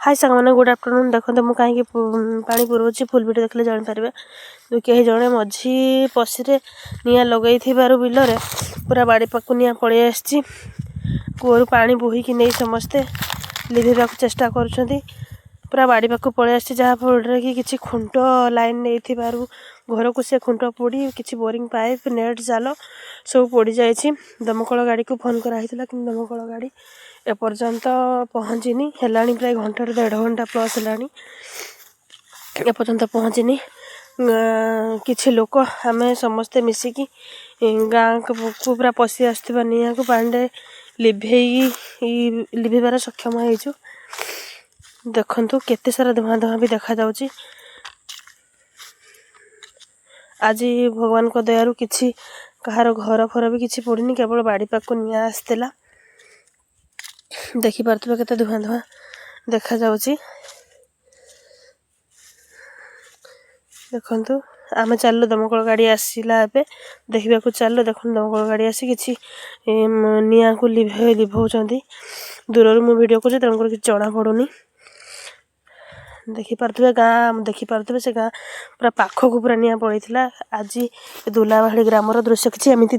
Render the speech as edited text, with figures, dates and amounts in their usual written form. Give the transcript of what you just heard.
हाय सामने good afternoon देखते मुझे कहीं पानी पुरोची फुल भिड देखले जापर कहीं जड़े मझी पशी निआ लगे बिलरे पूरा बाड़ी पाक निआ पलि आसी कूअर पानी बोहिक नहीं समस्ते लिभेबा चेष्टा कर पूरा बाड़ी पाक पलि आसी जहाँफल कि किसी खुंट लाइन नहीं घर को से खुंट पोड़ी किसी बोरिंग पाइप नेट जाल सब पोड़ जाइए। दमकल गाड़ी को फोन कराई कि दमकल गाड़ी एपर्यंत पहुँचनी है प्राय घंटे 1.5 घंटा प्लस है एपर्यंत पहुँचनी। किछि लोक आम समस्ते मिसिकी गाँ को पूरा पशि आसुवा निआ को पांडे लिभेबार सक्षम हो। देखंतु केते सारा धुआं धुआं भी देखा जाउची। आज भगवान को दयारु किछि कहार घर फर भी किछि पड़नी केवल बाड़ी पाक निआ आसला देखि पारथुबे केते धुआं धुआं देखा जाउची। देखंतु आमे चलु दमकल गाड़ी आसीला एबे देखिबा को चलु देखन दमकल गाड़ी आसी किछि निआ को लिभौचंती दूर मु वीडियो को तमको कि जणा पड़ुनी देखि पारथुबे गाँ देखि पारथुबे से गाँ पूरा पाखक पूरा निआ पड़ीथिला। आज दुलाबाड़ी ग्रामर दृश्य किछि एमिति